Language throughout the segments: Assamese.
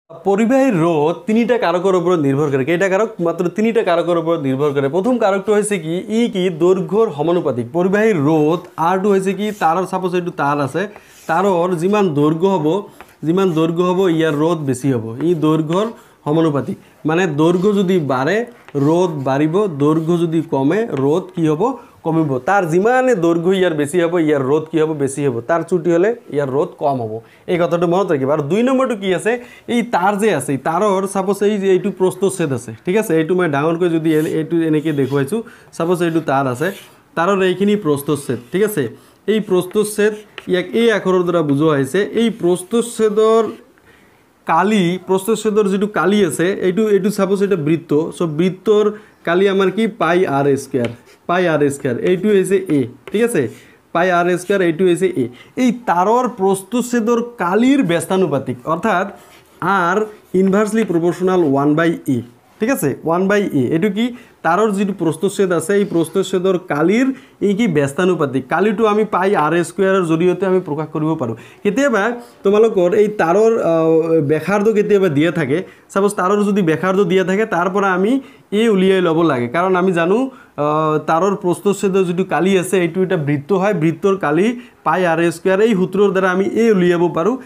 পরিবাহী রোধ তিনটা কারকের উপর নির্ভর করে। কেইটা কারক? মাত্র তিনটা কারকের উপর নির্ভর করে। প্রথম কারকটা হয়েছে কি কি দৈর্ঘ্যর সমানুপাতিক। পরিবাহী রোধ আর2 হয়েছে কি তারর সাপোজ একটু তার আছে, তারর যিমান দৈর্ঘ্য হব ইয়ার রোধ বেশি হব। ই দৈর্ঘ্যর সমানুপাতিক, মানে দৈর্ঘ্য যদি বাড়ে রোধ বাড়িব, দৈর্ঘ্য যদি কমে রোধ কি হব? কমিব। তার যিমানে দৈর্ঘ্য ইয়ার বেশি হব ইয়ার রোধ কি হব? বেশি হব। তার ছুটি হলে ইয়ার রোধ কম হব। এই কথাটা মনে রাখিব। আর 2 নম্বরটা কি আছে, এই তার যে আছে তারর সাপোজ এই যে এইটু প্রস্থচ্ছেদ আছে, ঠিক আছে, এইটু মই ডাঙর করে যদি এইটু এনেকে দেখুৱাইছো, সাপোজ এইটু তাৰ আছে, তাৰৰ এইখিনি প্ৰস্থচ্ছেদ, ঠিক আছে। এই প্ৰস্থচ্ছেদ ইয়াক এই আখৰৰ দ্বাৰা বুজোৱা হৈছে। এই প্ৰস্থচ্ছেদৰ কালি, প্রস্থচ্ছেদর যেটু কালি আছে এইটু সাপোজ এটা বৃত্ত, সো বৃত্তর কালি আমার কি পাই আর স্কয়ার, এইটু হয়েছে এ, ঠিক আছে, পাই আর স্কয়ার, এইটু হয়েছে এ। এই তারর প্রস্থচ্ছেদর কালির ব্যস্তানুপাতিক, অর্থাৎ আর ইনভার্সলি প্রপোর্শনাল 1/e, ঠিক আছে, 1/e। এইটু কি তারর যেটু প্রস্থচ্ছেদ আছে এই প্রস্থচ্ছেদর কালির এই কি ব্যস্তানুপাতিক। কালিটো আমি পাই আর স্কয়াৰৰ জৰিয়তে আমি প্ৰকাশ কৰিব পাৰোঁ। কেতিয়াবা তোমালোকৰ এই তাৰৰ ব্যাসাৰ্ধ কেতিয়াবা দিয়া থাকে, সাপোজ তাৰৰ যদি ব্যাসাৰ্ধ দিয়া থাকে তাৰ পৰা আমি এ উলিয়াই ল'ব লাগে, কাৰণ আমি জানো তাৰৰ প্ৰস্থচ্ছেদৰ যেটু কালি আছে এইটো এটা বৃত্ত হয়, বৃত্তৰ কালি পাই আৰ স্কয়াৰ, এই সূত্ৰৰ দ্বাৰা আমি এ উলিয়াব পাৰোঁ।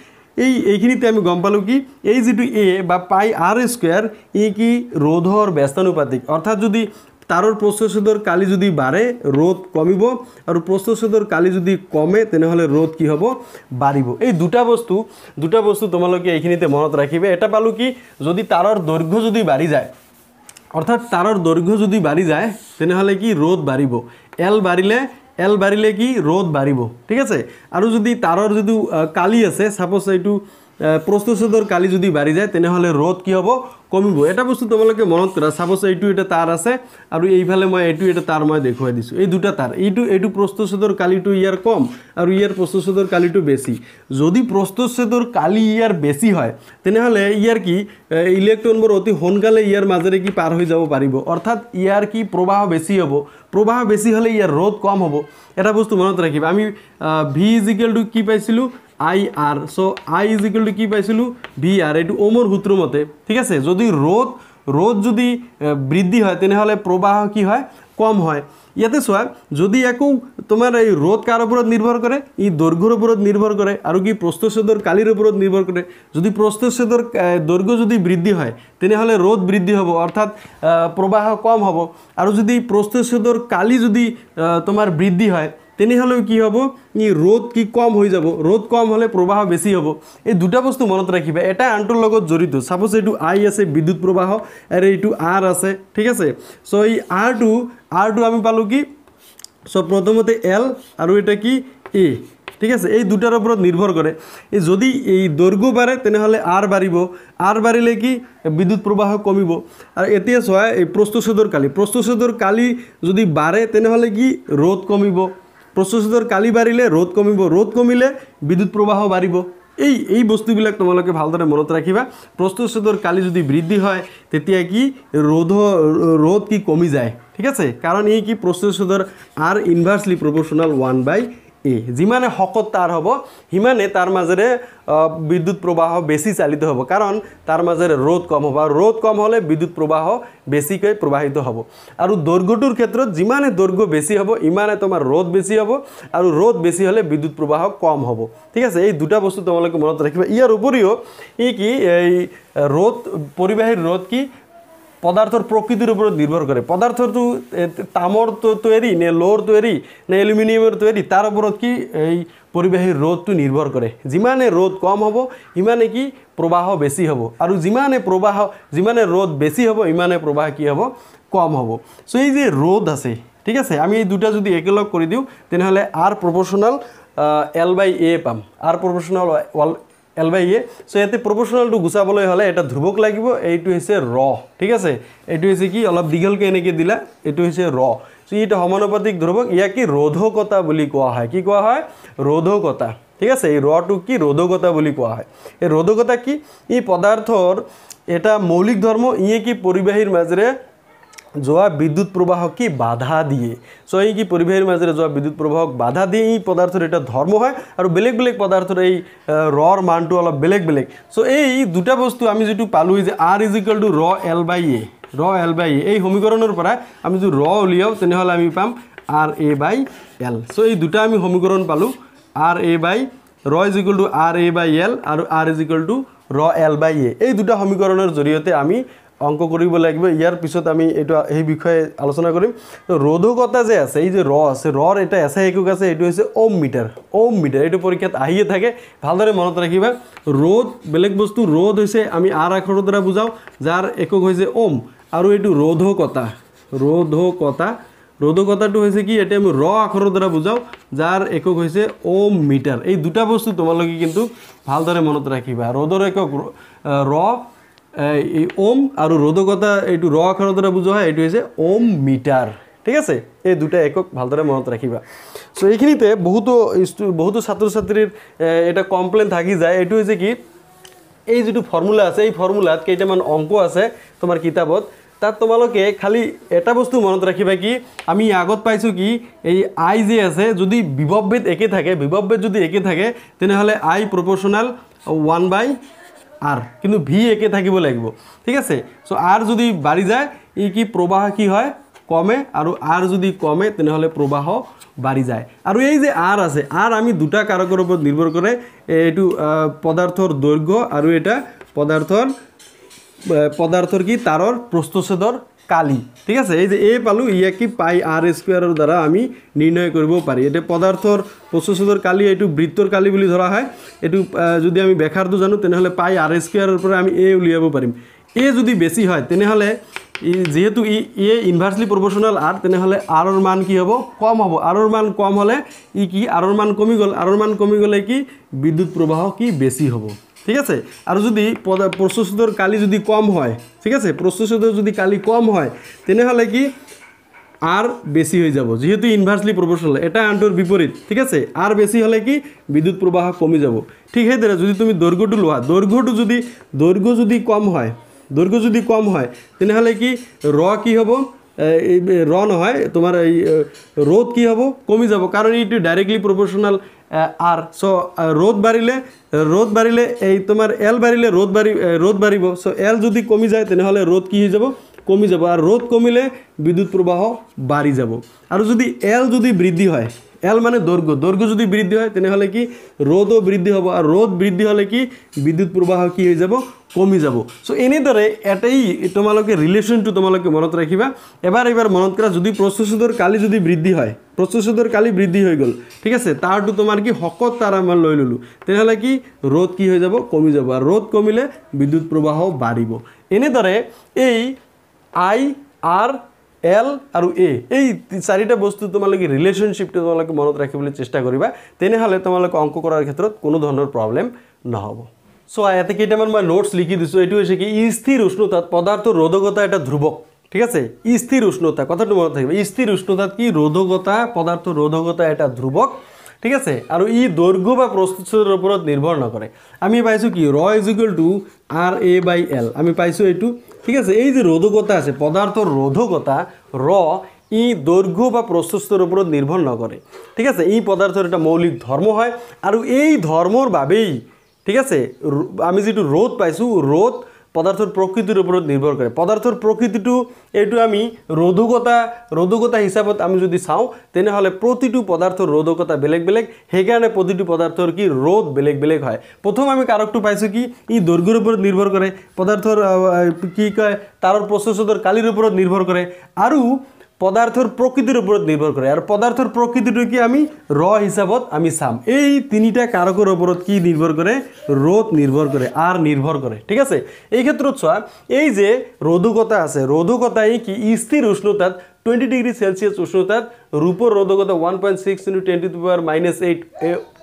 এইখিনিতে আমি গম পালোঁ কি এই যেটু এ বা পাই আর স্কয়ার ই কি রোধর ব্যস্তানুপাতিক, অর্থাৎ যদি তারর প্রস্থচ্ছেদর কালি যদি বাড়ে রোধ কমিব, আর প্রস্থচ্ছেদর কালি যদি কমে তেনেহলে রোধ কি হব? বাড়িব। এই দুটা বস্তু তোমালোকে এইখিনিতে মনত রাখিবে। এটা পালো কি যদি তারর দৈর্ঘ্য যদি বাড়ি যায়, অর্থাৎ তারর দৈর্ঘ্য যদি বাড়ি যায় তেনেহলে কি রোধ বাড়িব। এল বাড়িলে কি রোধ বাড়িব, ঠিক আছে। আর যদি তারর যদি কালি আছে, সাপোজ এইটু প্রস্থচ্ছেদর কালি যদি বাড়ি যায় তেনেহলে রোধ কি হব? কমিব। এটা বস্তু তোমালোকে মনত করা। সাপোজ এইটু এটা তার আছে আর এইফালে মই এইটু এটা তার মই দেখুৱাই দিছোঁ, এই দুটা তার, এইটু প্রস্থচ্ছেদর কালিটো ইয়ার কম আর ইয়ার প্রস্থচ্ছেদর কালিটো বেশি। যদি প্রস্থচ্ছেদর কালি ইয়ার বেশি হয় তেনেহলে ইয়ার কি ইলেকট্ৰনবোৰ অতি সোনকালে ইয়াৰ মাজেৰে কি পাৰ হৈ যাব পাৰিব, অর্থাৎ ইয়ার কি প্রবাহ বেশি হব। প্রবাহ বেশি হলে ইয়ার রোধ কম হব। এটা বস্তু মনত রাখিবা। আমি ভি ইজিক্যাল টু কি পাইছিলো? আই আর। সো আই ইজিক্যাল টু কি পাইছিলো? ভি আর। এইটো ওমৰ সূত্র মতে, ঠিক আছে। যদি রোধ যদি বৃদ্ধি হয় তেনেহলে প্রবাহ কি হয়? কম হয়। ইয়াতে চোৱা, যদি একো তোমার এই রোধ কার উপর নির্ভর করে? ই দৈর্ঘ্যর উপর নির্ভর করে, আর কি প্রস্থচ্ছেদর কালির উপর নির্ভর করে। যদি প্রস্থচ্ছেদর দৈর্ঘ্য যদি বৃদ্ধি হয় তেনেহলে রোধ বৃদ্ধি হব, অর্থাৎ প্রবাহ কম হব। আর যদি প্রস্থচ্ছেদর কালি যদি তোমার বৃদ্ধি হয় তেনেহলেও কি হব? ই রোধ কি কম হয়ে যাব। রোধ কম হলে প্রবাহ বেশি হব। এই দুটা বস্তু মনত রাখিবা, এটা আনটোর লগত জড়িত। সাপোজ এইটু আই আছে বিদ্যুৎ প্রবাহ, আর এইটু আর আছে, ঠিক আছে। সো এই আর টু আমি পালো কি? সো প্রথমতে এল আর এটা কি এ, ঠিক আছে। এই দুটার উপর নির্ভর করে। এই যদি এই দৈর্ঘ্য বাড়ে তেনেহলে আর বাড়িব, আর বাড়িলে কি বিদ্যুৎ প্রবাহ কমিব। আর এতিয়া চোৱা এই প্রস্থচ্ছেদর কালি যদি বাড়ে তেনেহলে কি রোধ কমিব। প্রস্থচ্ছেদর কালি বাড়িলে রোধ কমিব, রোধ কমিলে বিদ্যুৎ প্রবাহ বাড়িব। এই বস্তুবিলাক তোমালোকে ভালদৰে মনত ৰাখিবা। প্রস্থচ্ছেদর কালি যদি বৃদ্ধি হয় তেতিয়া কি রোধ কি কমি যায়, ঠিক আছে, কারণ এই কি প্রস্থচ্ছেদর আর ইনভার্সলি প্রপোর্শনাল 1/e। যিমানে শকত তার হব সিমানে তার মাজেৰে বিদ্যুৎ প্ৰবাহ বেশি চালিত হব, কাৰণ তাৰ মাজেৰে ৰোধ কম হব, আৰ ৰোধ কম হলে বিদ্যুৎ প্ৰবাহ বেশিকৈ প্ৰবাহিত হব। আৰ দৈৰ্ঘ্যটোৰ ক্ষেত্ৰত যিমানে দৈর্ঘ্য বেশি হব ইমানে তোমার রোধ বেশি হব, আর রোধ বেশি হলে বিদ্যুৎ প্রবাহ কম হব, ঠিক আছে। এই দুটা বস্তু তোমালোকে মনত রাখিবা। ইয়ার উপরিও কি এই রোধ, পরিবাহীর রোধ কি পদার্থর প্রকৃতির উপর নির্ভর করে। পদার্থটো তামৰ তৈৰি নে লোহৰ তৈরি নে এলুমিনিয়ামের তৈরি তার উপর কি এই পরিবাহীর রোধটো নির্ভর করে। যিমানে রোধ কম হব ইমানে কি প্রবাহ বেশি হব, আর যিমানে রোধ বেশি হব ইমানে প্রবাহ কি হব? কম হব। সো এই যে রোধ আছে, ঠিক আছে, আমি এই দুটা যদি একেলগ করে দিও তেনেহলে আর প্রপোর্শনাল L/A পাম, আর প্রপোর্শনাল L/A। সো ইয়াতে প্রপোর্শনালটো গুচাবলৈ হলে এটা ধ্রুবক লাগিব, এইটো হৈছে ৰ, ঠিক আছে। এইটো হৈছে কি অলপ দীঘলকে এনেকে দিলা, এইটো হৈছে ৰ। সো এটা সমানুপাতিক ধ্ৰুবক, ইয়াক কি ৰোধকতা বুলি কোৱা হয়। কি কোৱা হয়? ৰোধকতা, ঠিক আছে। এই ৰটো কি ৰোধকতা বুলি কোৱা হয়। এই ৰোধকতা কি? ই পদাৰ্থৰ এটা মৌলিক ধৰ্ম, ইয়ে কি পৰিবাহীৰ মাজেৰে যোৱা বিদ্যুৎ প্ৰবাহক কি বাধা দিয়ে সো এই কি পৰিবেশৰ মাজেৰে যোৱা বিদ্যুৎ প্ৰবাহক বাধা দিয়ে এই পদাৰ্থৰ এটা ধৰ্ম হয় আৰু বেলেগ বেলেগ পদাৰ্থৰ এই ৰৰ মানটো অলপ বেলেগ বেলেগ সো এই দুটা বস্তু আমি যেটো পালো যে r = ৰ l / a ৰ l / a এই সমীকৰণৰ পৰা আমি যদি ৰ উলিয়াও তেনেহলে আমি পাম r a / l সো এই দুটা আমি সমীকৰণ পালো r a ৰ = r a / l আৰু r = ৰ l / a এই দুটা সমীকৰণৰ জৰিয়তে আমি অঙ্ক কৰিব লাগিব ইয়াৰ পিছত আমি এটা এই বিষয়ে আলোচনা কৰিম তো ৰোধকতা যে আছে এই যে ৰ আছে ৰৰ এটা এসআই একক আছে এটো হৈছে ওম মিটাৰ এটো পৰীক্ষাত আহিয়ে থাকে ভালদৰে মনত ৰাখিবা ৰোধ বেলেগ বস্তু ৰোধ হৈছে আমি r আখৰৰ দ্বাৰা বুজাও যাৰ একক হৈছে ওম আৰু এটো ৰোধকতাটো হৈছে কি এটা আমি ৰ আখৰৰ দ্বাৰা বুজাও যাৰ একক হৈছে ওম মিটাৰ এই দুটা বস্তু তোমালোকে কিন্তু ভালদৰে মনত ৰাখিবা ৰোধৰ একক ৰ এই ওম আৰু ৰোধকতা এইটো ৰ আখৰৰ দ্বাৰা বুজোৱা হয় এইটো হৈছে ওম মিটাৰ ঠিক আছে এই দুটা একক ভালদৰে মনত ৰাখিবা সো এইখিনিতে বহুত ছাত্ৰ ছাত্ৰীৰ এটা কমপ্লেইন থাকি যায় এইটো হৈছে কি এই যেটো ফৰ্মুলা আছে এই ফৰ্মুলাত কেইটামান অংক আছে তোমাৰ কিতাপত তাত তোমালোকে খালি এটা বস্তু মনত ৰাখিবা কি আমি আগত পাইছো কি এই আই যে আছে যদি বিভৱবেদ একে থাকে বিভৱবেদ যদি একে থাকে তেনেহলে আই প্ৰপোৰ্শনাল 1/r কিন্তু ভি একে থাকিব লাগিব ঠিক আছে সো r যদি বাঢ়ি যায় ই কি প্ৰবাহ কি হয় কমে আৰু r যদি কমে তেনেহলে প্ৰবাহ বাঢ়ি যায় আৰু এই যে r আছে r আমি দুটা কাৰকৰ ওপৰত নিৰ্ভৰ কৰে এটো পদাৰ্থৰ দৈৰ্ঘ্য আৰু এটা পদাৰ্থৰ কি তাৰৰ প্ৰস্থচ্ছেদৰ কালি ঠিক আছে এই যে এ পালো ইয়া কি পাই r স্কয়াৰৰ দ্বাৰা আমি নিৰ্ণয় কৰিব পাৰি এটা পদাৰ্থৰ প্ৰস্থচ্ছেদৰ কালি এটো বৃত্তৰ কালি বুলি ধৰা হয় এটো যদি আমি ব্যাখ্যাটো জানো তেনেহলে পাই r স্কয়াৰৰ পৰা আমি a উলিয়াব পাৰিম a যদি বেছি হয় তেনেহলে যেহেতু এ ইনভার্সলি প্রপোর্শনাল r তেনেহলে r এর মান কি হবে কম হবে r এর মান কম হলে ই কি r এর মান কমি গল r এর মান কমি গলে কি বিদ্যুৎ প্রবাহ কি বেশি হবে ঠিক আছে আর যদি প্ৰস্থচ্ছেদৰ কালি যদি কম হয় ঠিক আছে প্ৰস্থচ্ছেদৰ যদি কালি কম হয় তেনেহলে কি r বেশি হয়ে যাব যেহেতু ইনভার্সলি প্রপোর্শনাল এটা আনটোর বিপরীত ঠিক আছে r বেশি হলে কি বিদ্যুৎ প্রবাহ কমি যাব ঠিক হেদৰে যদি তুমি দৈৰ্ঘ্যটো লোৱা দৈৰ্ঘ্য যদি কম হয় তেনেহলে কি ৰ কি হ'ব ৰ নহয় তোমাৰ এই রোধ কি হ'ব কমি যাব কারণ এটো ডাইরেক্টলি প্রপোর্শনাল r সো রোধ বাড়িলে এই তোমার l বাড়িলে রোধ বাড়িব সো l যদি কমি যায় তেনেহলে রোধ কি হৈ যাব কমি যাব আর রোধ কমিলে বিদ্যুৎ প্রবাহ বাড়ি যাব আর যদি l যদি বৃদ্ধি হয় l মানে দৈর্ঘ্য যদি বৃদ্ধি হয় তেনেহলে কি রোধও বৃদ্ধি হ'ব আর রোধ বৃদ্ধি হলে কি বিদ্যুৎ প্রবাহ কি হৈ যাব কমি যাব সো এনেদৰে এটাই তোমালোকে ৰিলেশনটো তোমালোকে মনত ৰাখিবা এবাৰ মনত কৰা যদি প্ৰস্থচ্ছেদৰ কালি যদি বৃদ্ধি হয় প্ৰস্থচ্ছেদৰ কালি বৃদ্ধি হৈ গল ঠিক আছে তাৰটো তোমাৰ কি হকত তাৰ আমাৰ লৈ ললো তেনেহলে কি রোধ কি হৈ যাব কমি যাব আর রোধ কমিলে বিদ্যুৎ প্রবাহ বাঢ়িব এনেদৰে এই আই আৰ L আৰু A এই চাৰিটা বস্তু তোমালোকে ৰিলেশনশিপটো তোমালোকে মনত ৰাখিবলৈ চেষ্টা কৰিবা তেনেহলে তোমালোকে অঙ্ক কৰাৰ ক্ষেত্ৰত কোনো ধৰণৰ প্ৰবলেম নহব সো ইয়াতে কেইটামান মই নোটস লিখি দিছো এটো হৈছে কি স্থিৰ উষ্ণতাত পদাৰ্থৰ ৰোধকতা এটা ধ্ৰুৱক ঠিক আছে স্থিৰ উষ্ণতা কথাটো মনত ৰাখিবা স্থিৰ উষ্ণতাত কি ৰোধকতা পদাৰ্থৰ ৰোধকতা এটা ধ্ৰুৱক ঠিক আছে আৰু ই দৈৰ্ঘ্য বা প্ৰস্থচ্ছেদৰ ওপৰত নিৰ্ভৰ নকৰে আমি পাইছো কি ৰ = r/a/l আমি পাইছো এটো ঠিক আছে এই যে রোধকতা আছে পদাৰ্থৰ ৰোধকতা ৰ ই দৈৰ্ঘ্য বা প্ৰস্থচ্ছেদৰ ওপৰত নিৰ্ভৰ নকৰে ঠিক আছে এই পদাৰ্থৰ এটা মৌলিক ধৰ্ম হয় আৰু এই ধৰ্মৰ বাবেই ঠিক আছে আমি যেটো ৰোধ পাইছো ৰোধ পদাৰ্থৰ প্ৰকৃতিৰ ওপৰত নিৰ্ভৰ কৰে পদাৰ্থৰ প্ৰকৃতিটো এটো আমি ৰোধকতা হিচাপত আমি যদি চাও তেনেহলে প্ৰতিটো পদাৰ্থৰ ৰোধকতা বেলেগ হেকাৰণে প্ৰতিটো পদাৰ্থৰ কি ৰোধ বেলেগ হয় প্ৰথম আমি কাৰকটো পাইছো কি ই দৈৰ্ঘ্যৰ ওপৰত নিৰ্ভৰ কৰে পদাৰ্থৰ কি কয় তাৰৰ প্ৰস্থচ্ছেদৰ কালিৰ ওপৰত নিৰ্ভৰ কৰে আৰু পদাৰ্থৰ প্ৰকৃতিৰ ওপৰত নিৰ্ভৰ কৰে আৰু পদাৰ্থৰ প্ৰকৃতিটো কি আমি ৰ হিচাপত আমি চাম এই তিনিটা কাৰকৰ ওপৰত কি নিৰ্ভৰ কৰে ৰোধ নিৰ্ভৰ কৰে r নিৰ্ভৰ কৰে ঠিক আছে এই ক্ষেত্ৰত চোৱা এই যে ৰোধকতা আছে ৰোধকতাই কি স্থিৰ উষ্ণতাত 20 ডিগ্ৰী সেলসিয়াস উষ্ণতাত ৰূপৰ ৰোধকতা 1.6 × 10⁻⁸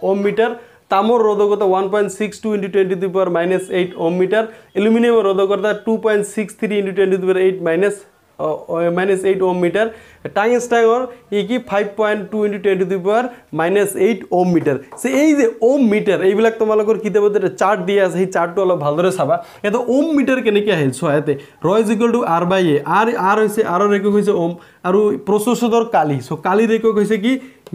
ওহম মিটাৰ তামৰ ৰোধকতা 1.62 × 10⁻⁸ ওহম মিটাৰ এলুমিনিয়ামৰ রোধকতা 2.63 × 10⁻⁸ -8 ওহম মিটার টাংস্টাঙর ই কি 5.2 × 10⁻⁻8 ওহম মিটার সে এই যে ওহম মিটার এইবিলাক তোমালোকৰ কিতাপত এটা চাৰ্ট দিয়া আছে সেই চাৰ্টটো অলপ ভালদৰে চাবা এটা ওহম মিটাৰ কেনেকৈ আহিল চোৱা ইয়াতে ৰ = r/a r হৈছে r ৰ একক হৈছে ওহম আৰু প্ৰচেছৰৰ কালি সো কালিৰ একক হৈছে কি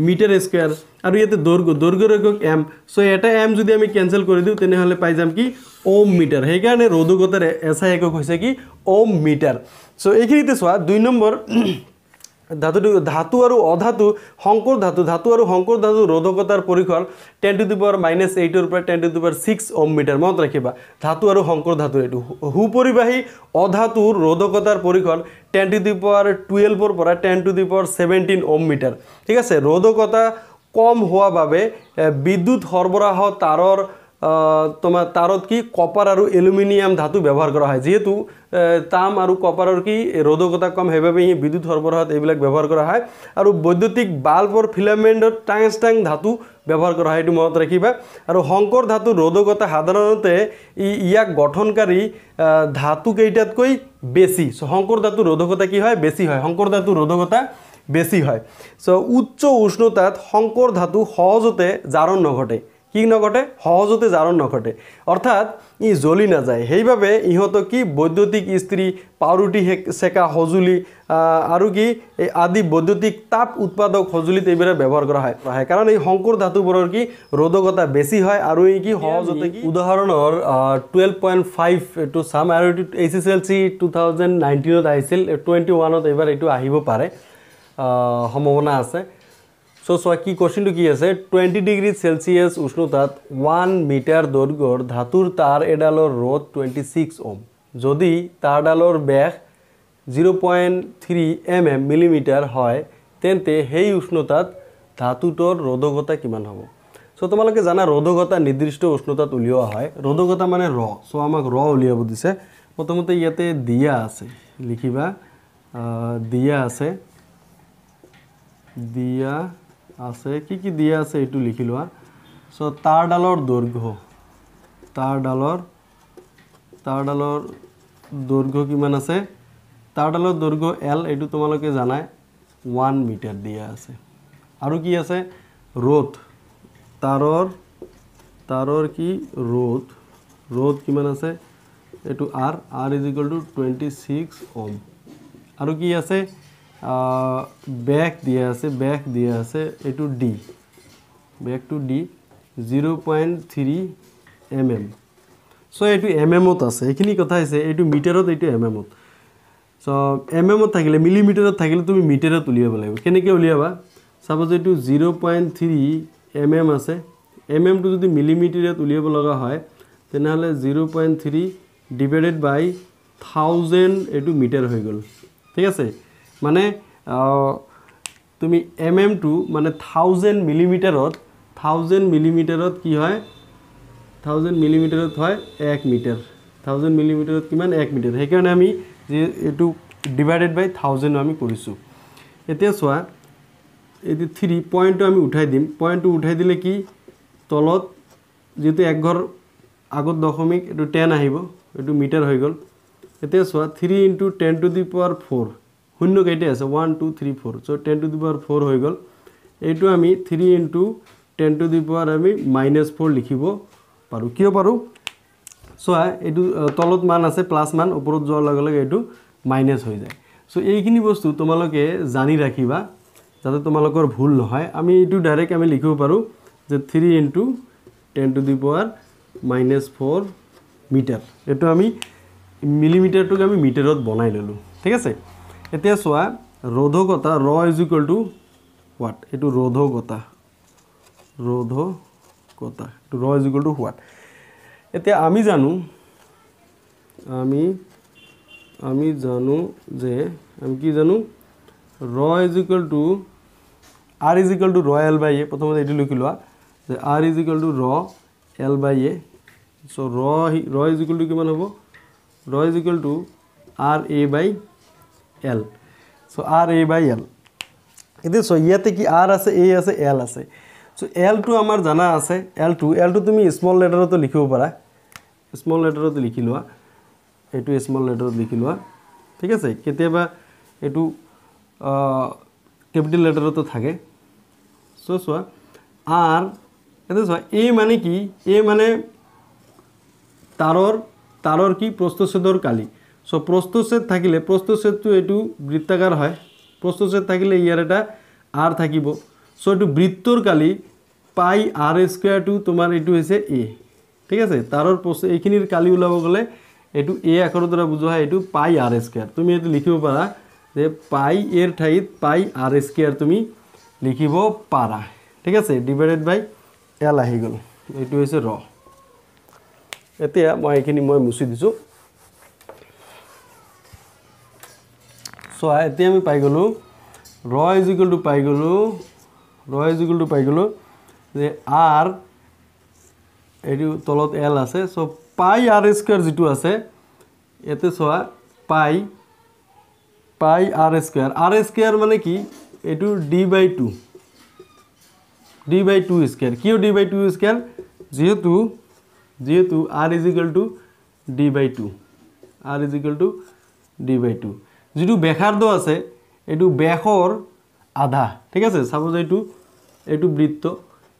মিটাৰ স্কয়াৰ আৰু ইয়াতে দৈৰ্ঘ্যৰ একক m সো এটা m যদি আমি ক্যান্সেল কৰি দিও তেনেহলে পাই যাম কি ওহম মিটাৰ সেই কাৰণে ৰোধকতাৰ এসআই একক হৈছে কি ওহম মিটাৰ সো এইখিনিতে চোৱা 2 নম্বৰ ধাতু আৰু অধাতু সংকৰ ধাতু আৰু সংকৰ ধাতু ৰোধকতাৰ পৰিসৰ 10⁻⁻8 ৰ পৰা 10⁻6 ওহম মিটাৰ মনত ৰাখিবা ধাতু আৰু সংকৰ ধাতু এটো হুপৰিবাহী অধাতুৰ ৰোধকতাৰ পৰিসৰ 10⁻12 ৰ পৰা 10⁻17 ওহম মিটাৰ ঠিক আছে ৰোধকতা কম হোৱা বাবে বিদ্যুৎ সৰবৰাহ তাৰৰ তোমার তারত কি কপার और एलुमिनियम धातु व्यवहार करा है जेहेतु ताम और कपार की रोधकता कम हेबाबे विद्युत सरबराहत এইবিলাক व्यवहार करा है और वैद्युतिक बाल्ब और फिलामेंट टांगस्टांग धातु व्यवहार करा है एटु मনত राखिबा और शंकर धातु रोधकता साधारणते ইয়াক गठनकारी धातु केइटातকৈ बेसी शंकर धातु रोधकता की है बेसी है शंकर धातु रोधकता बेसी है सो उच्च उष्णतात शंकर धातु सहजते জারণ নঘটে কি নঘটে সহজতে জারণ নঘটে অর্থাৎ ই জ্বলি না যায় সেইভাবে ইহতক কি বৈদ্যুতিক ইস্ত্রি পাউৰুটি সেকা সজুলি আৰু কি আদি বৈদ্যুতিক তাপ উৎপাদক সজুলিত এইবিলাক ব্যৱহাৰ কৰা হয় কাৰণ এই শংকৰ ধাতুবোৰৰ কি ৰোধকতা বেছি হয় আৰু এই কি সহজতে কি উদাহৰণৰ 12.5 টু সাম আৰু এইচএসএলসি 2019 ত আহিছিল 21 ত এবাৰ এটো আহিব পাৰে সম্ভাৱনা আছে सो কি কোশ্চেনটো কি আছে 20 ডিগ্ৰী সেলসিয়াস উষ্ণতাত 1 মিটাৰ দৈৰ্ঘ্যৰ ধাতুৰ তাৰ এডালৰ ৰ'দ 26 ওহম যদি তাৰডালৰ ব্যাস 0.3 মিলিমিটাৰ হয় তেন্তে সেই উষ্ণতাত ধাতুটোৰ ৰোধকতা কিমান হ'ব সো তোমালোকে জানা ৰোধকতা নিৰ্দিষ্ট উষ্ণতাত উলিওৱা হয় ৰোধকতা মানে ৰ সো আমাক ৰ উলিয়াব দিছে প্ৰথমতে ইয়াতে দিয়া আছে লিখিবা দিয়া আছে কি দিয়া আছে এটু লিখি লোৱা সো তাৰডালৰ দৈৰ্ঘ্য কিমান আছে তাৰডালৰ দৈৰ্ঘ্য l এটু তোমালোকে জানাই 1 মিটাৰ দিয়া আছে আৰু কি আছে ৰোধ তাৰৰ কি ৰোধ কিমান আছে এটু r = 26 ওহম আৰু কি আছে बैक दिया আছে एटू d back to d 0.3 mm so एटू mm ত আছে এখিনি কথা আছে এটু মিটাৰত এটু mm ত সো mm ত থাকিলে মিলিমিটাৰত থাকিলে তুমি মিটাৰত উলিয়াব লাগিব কেনেকৈ উলিয়াবা সাপোজ এটু 0.3 mm আছে mm টু যদি মিলিমিটাৰত উলিয়াব লগা হয় তেনেহলে 0.3 ডিভাইডেড বাই 1000 এটু মিটাৰ হৈ গল ঠিক আছে মানে তুমি mm2 মানে 1000 মিলিমিটাৰত কি হয় 1000 মিলিমিটাৰত হয় 1 মিটাৰ 1000 মিলিমিটাৰত কিমান 1 মিটাৰ সেই কাৰণে আমি যে এটু ডিভাইডেড বাই 1000 আমি কৰিছো এতিয়া সোয়া এটি 3 পয়েন্টটো আমি উঠাই দিম পয়েন্টটো উঠাই দিলে কি তলত যেটো এক ঘৰ আগত দশমিক এটু 10 আহিব এটু মিটাৰ হৈ গল এতিয়া সোয়া 3 * 10⁴ শূন্য কেইটা আছে 1 2 3 4 সো 10⁴ হৈ গল এইটো আমি 3 * 10⁻⁻⁻ আমি -4 লিখিব পাৰো কিয় পাৰো সো এইটো তলত মান আছে প্লাস মান ওপৰত যোৱাৰ লগে লগে এইটো মাইনাস হৈ যায় সো এইখিনি বস্তু তোমালোকে জানি ৰাখিবা যাতে তোমালোকৰ ভুল নহয় আমি এইটো ডাইৰেক্ট আমি লিখিব পাৰো যে 3 * 10⁻⁻4 মিটাৰ এটো আমি মিলিমিটাৰটোক আমি মিটাৰত বনাই ললো ঠিক আছে এতিয়া সোয়া ৰোধকতা ৰ = what এটো ৰোধকতা এটো ৰ = what এতিয়া আমি জানো যে আমি কি জানো ৰ = r = ৰ l/a প্ৰথমতে এটো লিখি লোৱা যে r = ৰ l/a সো ৰ = কিমান হ'ব ৰ = r/a/l so r/a/l এতে সো ইয়াতে কি r আছে a আছে l আছে সো l2 আমাৰ জানা আছে l2 তুমি স্মল লেটাৰত লিখিব পাৰা স্মল লেটাৰত লিখি লোৱা এটো স্মল লেটাৰত লিখি লোৱা ঠিক আছে কেতিয়াবা এইটো ক্যাপিটাল লেটাৰতো থাকে সো চোৱা আৰ এটা চোৱা এ মানে কি এ মানে তাৰৰ কি প্ৰস্থচ্ছেদৰ কালি সো প্ৰস্থচ্ছেদ থাকিলে প্ৰস্থচ্ছেদটো এইটো বৃত্তাকাৰ হয় প্ৰস্থচ্ছেদ থাকিলে ইয়াৰ এটা আৰ থাকিব সো এইটো বৃত্তৰ কালি পাই আৰ স্কয়াৰ টু তোমাৰ এইটো হৈছে এ ঠিক আছে তাৰৰ এইখিনিৰ কালি ওলাব গলে এইটো এ আখৰৰ দ্বাৰা বুজোৱা হয় এইটো পাই আৰ স্কয়াৰ তুমি এইটো লিখিব পাৰা যে পাই এৰ ঠাইত পাই আৰ স্কয়াৰ তুমি লিখিব পাৰা ঠিক আছে ডিভাইডেড বাই এল আহি গল এইটো হৈছে ৰ এতিয়া মই এইখিনি মই মুছি দিছো সো এতিয়া আমি পাই গলো ৰ ইজ ইকুয়াল টু পাই গলো যে আর এইটো তলত এল আছে সো পাই আর স্কয়ার যেটো আছে এতে সোয়া পাই আর স্কয়ার মানে কি এইটো d বাই 2 স্কয়ার কিয় d বাই 2 স্কয়ার যেহেতু r is equal to d by 2 যেটো ব্যাসার্ধ আছে এইটো ব্যাসৰ আধা ঠিক আছে সাপোজ এইটো বৃত্ত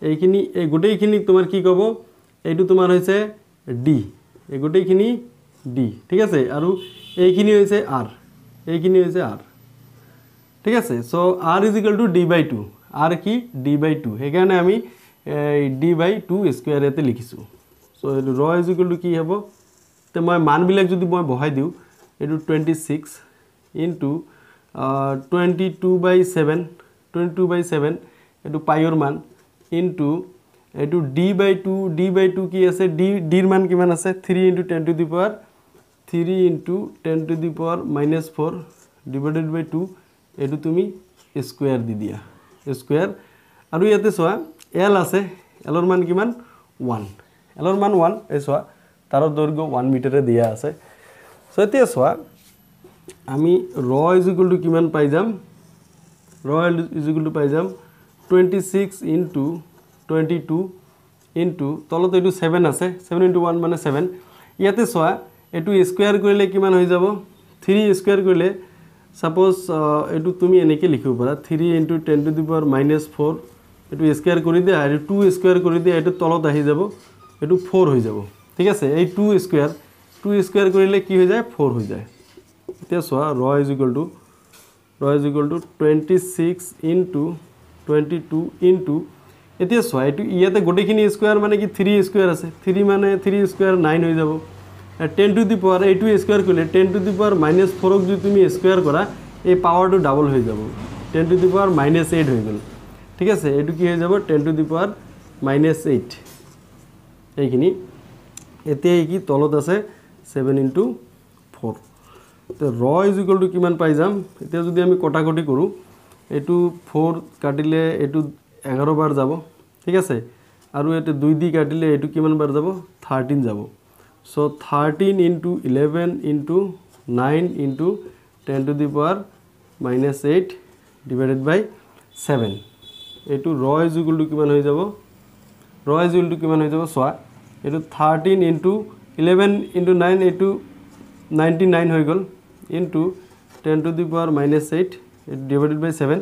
এইখিনি এই গোটেইখিনি তোমাৰ কি কব এইটো তোমাৰ হৈছে d এই গোটেইখিনি d ঠিক আছে আৰু এইখিনি হৈছে r ঠিক আছে so r is equal to d by 2 r কি d বাই 2 সেইকাৰণে আমি d বাই 2 স্কয়াৰ এতে লিখিছো সো এইটো ৰ ইজ ইকুয়াল টু কি হ'ব তে মই মানবিলাক যদি মই বহাই দিও এইটো 26 ইনটু 22 বাই 7 এইটো পাইৰ মান ইনটু এইটো d বাই 2 কি আছে d ৰ মান কিমান আছে 3 into 10 to the power 3 into 10 to the power -4 divided by 2 এইটো তুমি স্কয়াৰ দি দিয়া স্কয়াৰ আৰু ইয়াতে সোয়া l আছে l ৰ মান কিমান 1 l ৰ মান 1 এই সোয়া তাৰ দৈৰ্ঘ্য 1 মিটাৰে দিয়া আছে সো এতিয়া সোয়া আমি ৰ ইজ ইকুয়াল টু কিমান পাই যাম 26 ইনটু 22 ইনটু তলত এইটো 7 আছে 7 ইনটু 1 মানে 7 ইয়াতে সোয়া এইটো স্কয়ার কৰিলে কিমান হৈ যাব 3 স্কয়াৰ কৰিলে সাপোজ এইটো তুমি এনেকে লিখিব পাৰা 3 ইনটু 10 টু দি পাৱাৰ -4 এইটো স্কয়াৰ কৰি দিয়া আৰু 2 স্কয়াৰ কৰি দিয়া এইটো তলত আহি যাব এইটো 4 হৈ যাব ঠিক আছে এই 2 স্কয়ার কৰিলে কি হৈ যায় 4 হৈ যায় এতিয়া সোয়া ৰ is equal two 26 into 22 into এতিয়া সোয়া এইটো ইয়াতে গোটেইখিনি স্কয়ার মানে কি 3 স্কয়ার আছে 3 মানে 3 স্কয়ার 9 হৈ যাব 10 টু দি পাৱাৰ এইটো স্কয়াৰ কৰিলে 10 টু দি পাৱাৰ -4 ক যদি তুমি স্কয়াৰ কৰা এই পাৱাৰটো ডাবল হৈ যাব 10 টু দি পাৱাৰ -8 হৈ গল ঠিক আছে এইটো কি হৈ যাব 10 টু দি পাৱাৰ -8 এইখিনি এতিয়া কি তলত আছে 7 ইনটু 4 তো ৰ ইজ ইকুয়াল টু কিমান পাই যাম এতিয়া যদি আমি কটাকটি কৰো এইটো 4 কাটিলে এইটো 11 বাৰ যাব ঠিক আছে আৰু এতে 2 দি কাটিলে এইটো কিমান বাৰ যাব 13 যাব so 13 into 11 into 9 into 10 to the power -8 divided by 7 এইটো ৰ ইজ ইকুয়াল টু কিমান হৈ যাব সোয়া এইটো 13 ইনটু 11 ইনটু 9 এইটো 99 হৈ গল into 10 to the power -8 divided by 7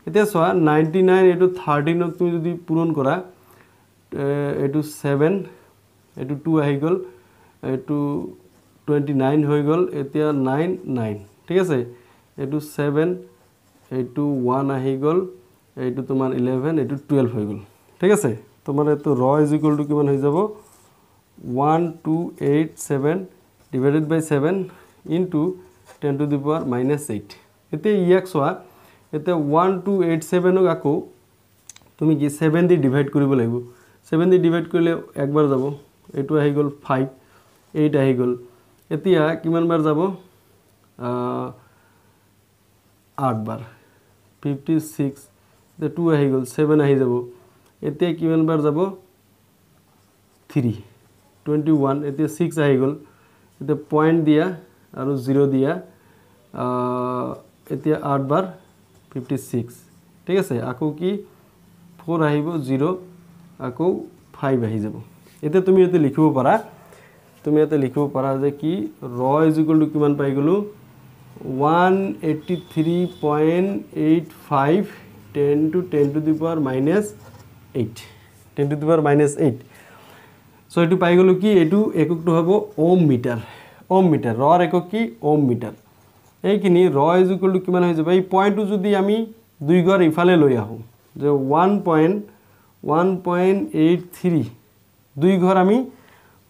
এতিয়া সোয়া 99 এইটো 13 ক তুমি যদি পূৰণ কৰা এইটো 7 এইটো 2 আহি গল এইটো 29 হৈ গল এতিয়া 9 ঠিক আছে এইটো 7 এইটো 1 আহি গল এইটো তোমাৰ 11 এইটো 12 হৈ গল ঠিক আছে তোমাৰ এটো ৰ ইজ ইকুয়াল টু কিমান হৈ যাব 1287 divided by 7 into 10 to the power -8 এতিয়া ইয়াক সোয়া এতিয়া 1287 ক আকৌ তুমি কি 7 দি ডিভাইড কৰিব লাগিব 7 দি ডিভাইড কৰিলে একবাৰ যাব এইটো আহি গল 5 8 আহি গল এতিয়া কিমান বাৰ যাব 8 বাৰ 56 তে 2 আহি গল 7 আহি যাব এতিয়া কিমান বাৰ যাব 3 21 এতিয়া 6 আহি গল এতিয়া পয়েন্ট দিয়া আৰু 0 দিয়া এতিয়া 8 বাৰ 56 ঠিক আছে আকৌ কি 4 আহিব 0 আকৌ 5 আহি যাব এতিয়া তুমি এতে লিখিব পাৰা যে কি ৰ ইজ ইকুয়াল টু কিমান পাই গলো 183.85 10 to 10 to the power minus 8 10 to the power minus 8 so এটু পাই গলো কি এটু এককটো হবো ওম মিটার র একক কি ওম মিটার এইখিনি র ইজ ইকুয়াল টু কিমান হৈ যাব এই পয়েন্টটো যদি আমি দুই ঘর ইফালে লৈ আহো যে 1.83 দুই ঘর আমি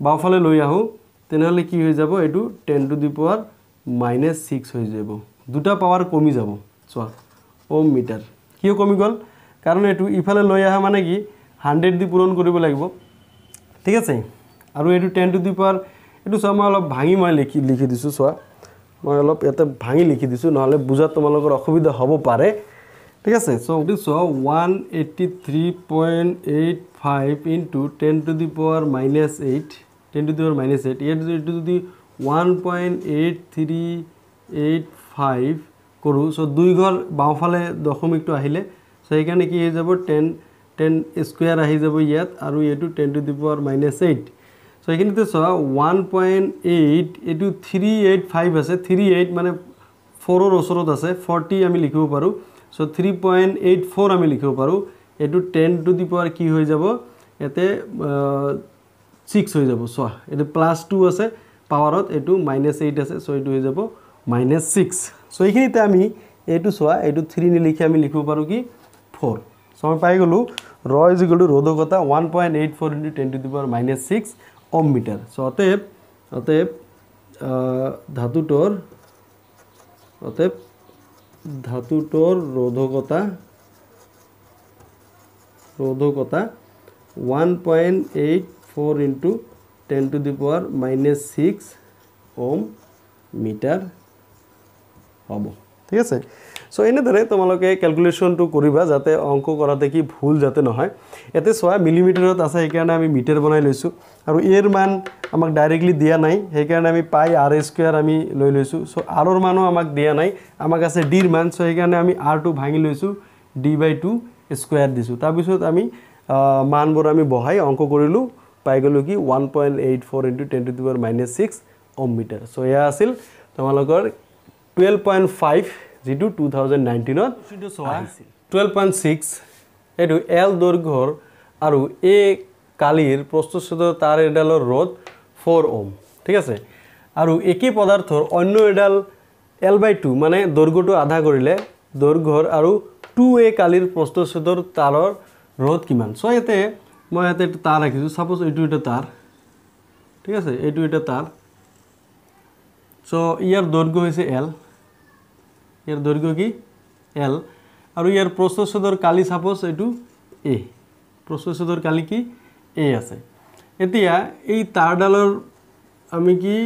বাওফালে লৈ আহো তেনেহলে কি হৈ যাব এটু 10 টু দি পাওয়ার minus 6 হৈ যাব দুটা পাওয়ার কমি যাব চোৱা ওম মিটাৰ কিয় কমি গল কাৰণ এটু ইফালে লৈ আহা মানে কি 100 দি পূৰণ কৰিব লাগিব ঠিক আছে আৰু এটু 10 টু দি পাওয়াৰ এটু চোৱা মই অলপ ভাঙি মই লিখি দিছো চোৱা মই অলপ এতে ভাঙি লিখি দিছো নহলে বুজাত তোমালোকৰ অসুবিধা হ'ব পাৰে ঠিক আছে সো এটু চোৱা 183.85 into 10 to the power minus 8 10 to the power minus 8 এটু যদি 1.8385 কৰো সো দুই ঘর বাওফালে দশমিকটো আহিলে সো এইখানে কি হৈ যাব 10 স্কয়ার আহি যাব ইয়াত আৰু এটু 10 to the power minus 8 so এইখিনিতে চোৱা 1.8 এটু 385 আছে 38 মানে 4 ৰ ওচৰত আছে 40 আমি লিখিব পাৰো সো 3.84 আমি লিখিব পাৰো এটু 10 to the power কি হৈ যাব এতে 6 হৈ যাব চোৱা এটু +2 আছে পাওয়ারত এটু -8 আছে সো এটু হৈ যাব -6 সো এইখিনিতে আমি এটু সোয়া এটু 3 নি লিখি আমি লিখিব পাৰো কি 4 সো আমি পাই গলো র ইজ ইকুয়াল টু রোধকতা 1.84 into 10 to the power -6 ohm metre so অতএব ধাতুটোর রোধকতা 1.84 into 10 to the power -6 ohm metre হবো ঠিক আছে সো এনেদৰে তোমালোকে ক্যালকুলেশনটো কৰিবা যাতে অঙ্ক কৰাতে কি ভুল যাতে নহয় এতে সোয়া মিলিমিটাৰত আছে সেই কাৰণে আমি মিটাৰ বনাই লৈছো আৰু এৰ মান আমাক ডাইৰেক্টলি দিয়া নাই সেই কাৰণে আমি পাই r স্কয়াৰ আমি লৈ লৈছো সো r ৰ মানো আমাক দিয়া নাই আমাক আছে d ৰ মান সো সেই কাৰণে আমি r টো ভাঙি লৈছো d/2 স্কয়াৰ দিছো তাৰ পিছত আমি মানবোৰ আমি বহাই অঙ্ক কৰিলো পাই গলো কি 1.84 into 10 to the power -6 ohm metre so এয়া আছিল তোমালোকৰ 12.5 যেটো 2019 ত 12.6 এটো L দৈৰ্ঘ্যৰ আৰু A কালিৰ প্ৰস্থচ্ছেদ তাৰ এডালৰ ৰোধ 4 ওম ঠিক আছে আৰু একে পদাৰ্থৰ অন্য এডাল L/2 মানে দৈৰ্ঘ্যটো আধা কৰিলে দৈৰ্ঘ্যৰ আৰু 2A কালিৰ প্ৰস্থচ্ছেদৰ তাৰৰ ৰোধ কিমান সো এতে মই এতে তাৰ ৰাখিছো সাপোজ এটো এটা তাৰ ঠিক আছে এটো এটা তাৰ সো ইয়াৰ দৈৰ্ঘ্য হৈছে L ইয়াৰ দৈৰ্ঘ্য কি L আৰু ইয়াৰ প্ৰস্থচ্ছেদৰ কালি সাপোজ এটো A প্ৰস্থচ্ছেদৰ কালি কি A আছে এতিয়া এই তাৰডালৰ আমি কি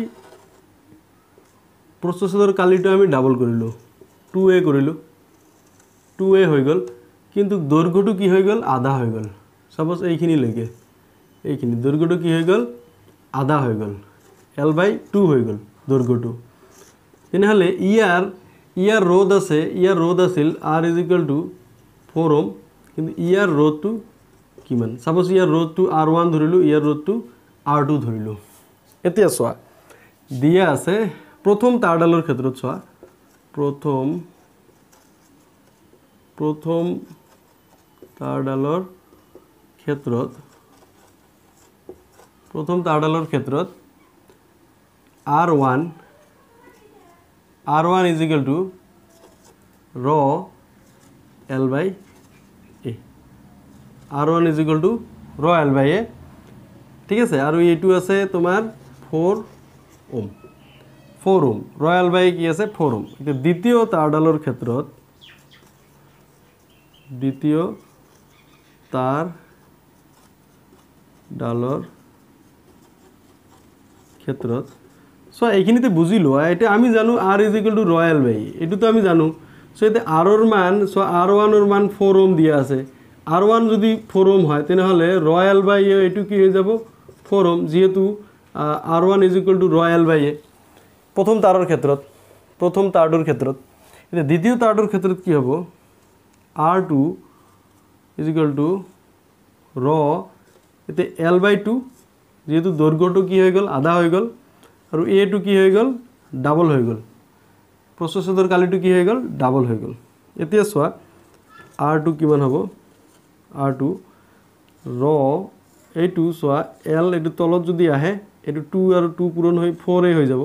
প্ৰস্থচ্ছেদৰ কালিটো আমি ডাবল কৰিলো 2A কৰিলো 2A হৈ গল কিন্তু দৈৰ্ঘ্যটো কি হৈ গল আধা হৈ গল সাপোজ এইখিনি লৈকে এইখিনি দৈৰ্ঘ্যটো কি হৈ গল আধা হৈ গল L/2 হৈ গল দৈৰ্ঘ্যটো তেনেহলে ইয়াৰ ৰোধ আছে ইয়াৰ ৰোধ আছিল R = 4 ওম কিন্তু ইয়াৰ ৰোধটো কিমান সাপোজ ইয়াৰ ৰোধটো R1 ধৰিলো ইয়াৰ ৰোধটো R2 ধৰিলো এতিয়া সোয়া দিয়া আছে প্ৰথম তাৰডালৰ ক্ষেত্ৰত সোয়া প্ৰথম তাৰডালৰ ক্ষেত্ৰত R1 is equal to rho L/A R1 is equal to rho L/A ঠিক আছে আৰু এইটো আছে তোমাৰ 4 ওম rho L/A কি আছে 4 ওম এতিয়া দ্বিতীয় তাৰডালৰ ক্ষেত্ৰত সো এইখিনিতে বুঝিলো এটা আমি জানো R = rho L/A এটো তো আমি জানো সো এতে R ৰ মান সো R1 ৰ মান 4 ওম দিয়া আছে R1 যদি 4 ওম হয় তেনেহলে rho L/A এটো কি হৈ যাব 4 ওম যেহেতু R1 = rho L/A প্রথম তাৰৰ ক্ষেত্ৰত এটা দ্বিতীয় তাৰৰ ক্ষেত্ৰত কি হ'ব R2 = rho এতে L/2 যেহেতু দৈৰ্ঘ্যটো কি হৈ গল আধা হৈ গল আৰু A টো কি হৈ গল ডাবল হৈ গল প্ৰচেছৰ কালিটো কি হৈ গ'ল ডাবল হৈ গ'ল এতিয়া চোৱা r2 কিমান হ'ব r2 ৰ এইটো চোৱা l এইটো তলত যদি আহে এইটো 2 আৰু 2 পূৰণ হৈ 4 হৈ যাব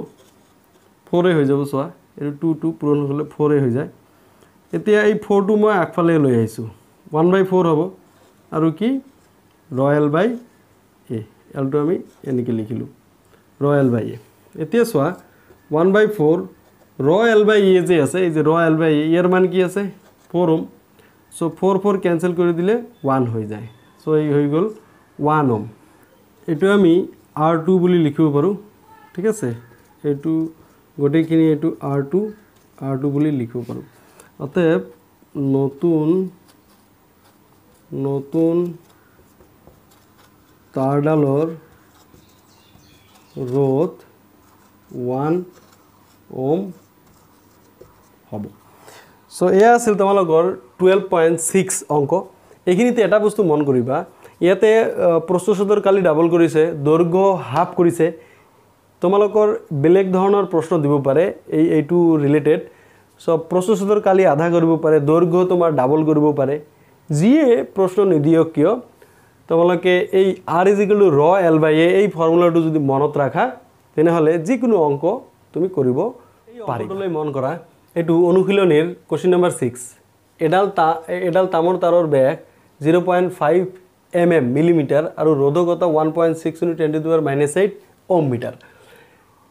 4 হৈ যাব চোৱা এইটো 2 পূৰণ হ'লে 4 হৈ যায় এতিয়া এই 4 টো মই আগফালে লৈ আহিছো 1/4 হ'ব আৰু কি ৰয়েল বাই a l টো আমি এনেকৈ লিখিলো ৰয়েল বাই a এতিয়া চোৱা 1/4 ৰয়েল বাই a যে আছে এই যে ৰয়েল বাই a ইয়াৰ মান কি আছে 4 ওম সো 4 ক্যান্সেল কৰি দিলে 1 হৈ যায় সো এই হৈ গ'ল 1 ওম এটো আমি r2 বুলি লিখিব পাৰো ঠিক আছে এটো গোটেইখিনি এটো r2 বুলি লিখিব পাৰো অতএব নতুন তাৰডালৰ ৰোধ 1 ওম হ'ব সো এয়া আছিল তোমালোকৰ 12.6 অংক এইখিনিতে এটা বস্তু মন কৰিবা ইয়াতে প্ৰচেছৰ কালি ডাবল কৰিছে দৈৰ্ঘ্য হাফ কৰিছে তোমালোকৰ বেলেগ ধৰণৰ প্ৰশ্ন দিব পাৰে এইটো ৰিলেটেড সো প্ৰচেছৰ কালি আধা কৰিব পাৰে দৈৰ্ঘ্য তোমাৰ ডাবল কৰিব পাৰে যিয়ে প্ৰশ্ন নিদিয়ক কিয় তোমালোকে এই r ৰ l বাই a এই ফৰ্মুলাটো যদি মনত ৰাখা তেনেহলে যিকোনো অংক তুমি কৰিব পাৰিবা মন কৰা এটো অনুশীলনীৰ কোৱেশ্চন নম্বৰ 6 এডাল তামৰ তাৰৰ ব্যাস 0.5 mm মিলিমিটাৰ আৰু ৰোধকতা 1.6 × 10⁻⁸ ওম মিটাৰ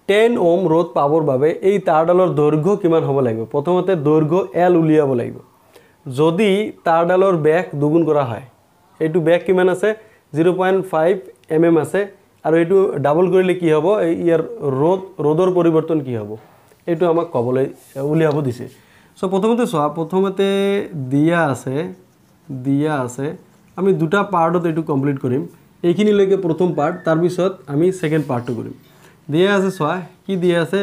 10 ওম ৰোধ পাবৰ বাবে এই তাৰডালৰ দৈৰ্ঘ্য কিমান হ'ব লাগিব প্ৰথমতে দৈৰ্ঘ্য l উলিয়াব লাগিব যদি তাৰডালৰ ব্যাস দুগুণ কৰা হয় এইটো ব্যাস কিমান আছে 0.5 mm আছে আৰু এইটো ডাবল কৰিলে কি হ'ব ইয়াৰ ৰোধৰ পৰিৱৰ্তন কি হ'ব এইটো আমাক কবলৈ উলিয়াব দিছে সো প্ৰথমতে দিয়া আছে আমি দুটা পাৰ্টত এইটো কমপ্লিট কৰিম এইখিনি লৈকে প্ৰথম পাৰ্ট তাৰ পিছত আমি সেকেন্ড পাৰ্টটো কৰিম দিয়া আছে সোয়া কি দিয়া আছে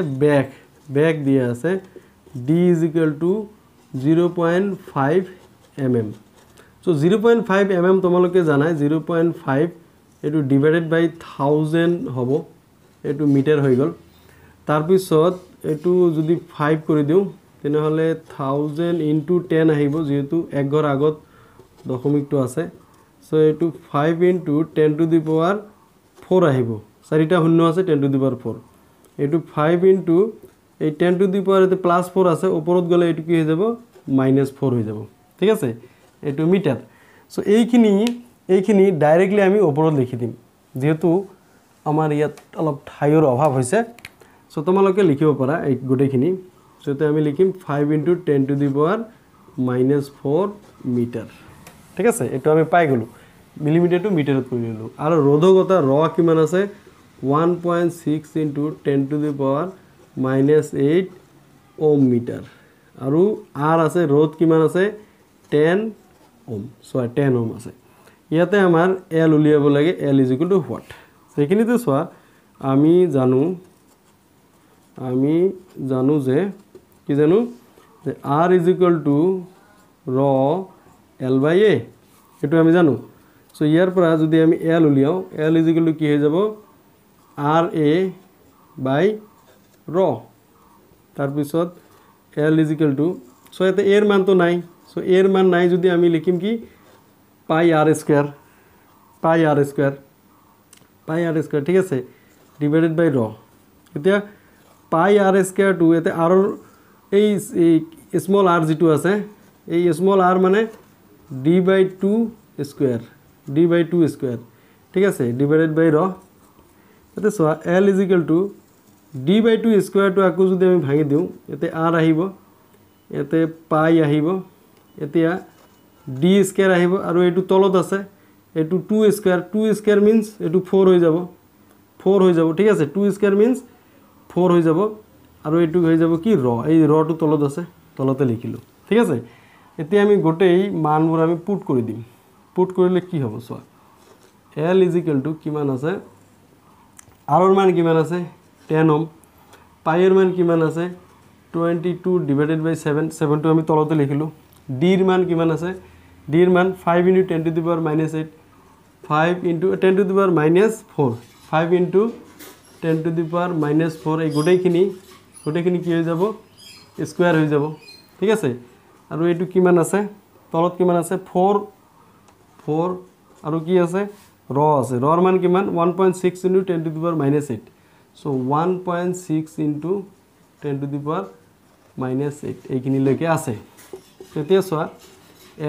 ব্যাস দিয়া আছে d = 0.5 mm so 0.5 mm তোমালোকে জানাই 0.5 এটো ডিভাইডেড বাই 1000 হ'ব এটো মিটাৰ হৈ গল তাৰ পিছত এটো যদি 5 কৰি দিও তেনেহলে 1000 * 10 আহিব যেহেতু এক ঘৰ আগত দশমিকটো আছে সো এটো 5 * 10⁻⁴ আহিব চাৰিটা শূন্য আছে 10⁻⁴ এটো 5 * এই 10⁻⁴ এতে +4 আছে ওপৰত গলে এটো কি হৈ যাব -4 হৈ যাব ঠিক আছে এটো মিটাৰ সো এইখিনি ডাইৰেক্টলি আমি ওপৰত লিখি দিম যেহেতু আমাৰ ইয়াত অলপ ঠাইৰ অভাৱ হৈছে সো তোমালোকে লিখিব পাৰা এই গোটেইখিনি সোতে আমি লিখিম 5 * 10⁻⁴ মিটাৰ ঠিক আছে এটো আমি পাই গলো মিলিমিটাৰ টু মিটাৰত কৰি ললো আৰু ৰোধকতা ৰ কিমান আছে 1.6 × 10⁻⁸ ওম মিটাৰ আৰু r আছে ৰোধ কিমান আছে 10 ওম সো 10 ওম আছে ইয়াতে আমাৰ l উলিয়াব লাগে l = what সেইখিনিতে সোয়া আমি জানো যে কি জানো যে r = ৰ l বাই a এটো আমি জানো সো ইয়াৰ পৰা যদি আমি l উলিয়াও l = কি হৈ যাব r a বাই ৰ তাৰ পিছত l = সো এতে এর মান তো নাই সো এর মান নাই যদি আমি লিখিম কি পাই r স্কয়ার ঠিক আছে ডিভাইডেড বাই ৰ এতিয়া পাই r স্কয়ার টু এতে r এই স্মল r যেটো আছে এই স্মল r মানে d/2 স্কয়ার ঠিক আছে ডিভাইডেড বাই ৰ এতে সোয়া l = d/2 স্কয়ার টু আকো যদি আমি ভাঙি দিও এতে r আহিব এতে পাই আহিব এতিয়া d স্কয়ার আহিব আৰু এটো তলত আছে এটো 2 স্কয়ার মিন্স এটো 4 হৈ যাব ঠিক আছে 2 স্কয়ার মিন্স 4 হৈ যাব আৰু এটো হৈ যাব কি ৰ এই ৰটো তলত আছে তলতে লিখিলো ঠিক আছে এতিয়া আমি গোটেই মানবোৰ আমি পুট কৰি দিম পুট কৰিলে কি হ'ব সোয়া l = কিমান আছে r ৰ মান কিমান আছে 10 ওম পাই ৰ মান কিমান আছে 22 divided by 7 7 টো আমি তলতে লিখিলো d ৰ মান কিমান আছে d ৰ মান 5 * 10⁻⁸ 5 * 10⁻⁴ 5 * 10⁻⁴ এই গোটেইখিনি কি হৈ যাব স্কোয়ার হয়ে যাব ঠিক আছে আৰু এইটো কিমান আছে তলত কিমান আছে 4 4 আৰু কি আছে ৰ আছে ৰৰ মান কিমান 1.6 into 10 to the power -8 so 1.6 into 10 to the power -8 এইখিনি লৈকে আছে তেতিয়া চোৱা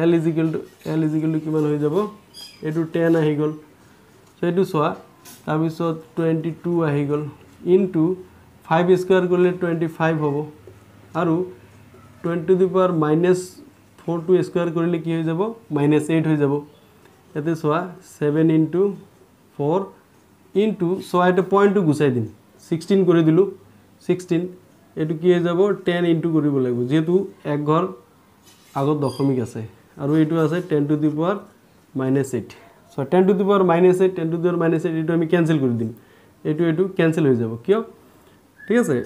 L is equal to কিমান হৈ যাব এইটো 10 আহি গল সো এইটো চোৱা তাৰ পিছত 22 আহি গল into 5 স্কয়াৰ কৰিলে 25 হ'ব আৰু 20 to the power -4 to square কৰিলে কি হৈ যাব -8 হৈ যাব এতে চোৱা 7 into 4 into so এটা পয়েন্টটো গুছাই দিম 16 কৰি দিলু 16 এটো কি হৈ যাব 10 into কৰিব লাগিব যেহেতু এক ঘৰ আগত দশমিক আছে আৰু এটো আছে 10 to the power -8 so 10 to the power -8 10 to the power -8 এটো আমি ক্যান্সেল কৰি দিম এটো ক্যান্সেল হৈ যাব কিয় ঠিক আছে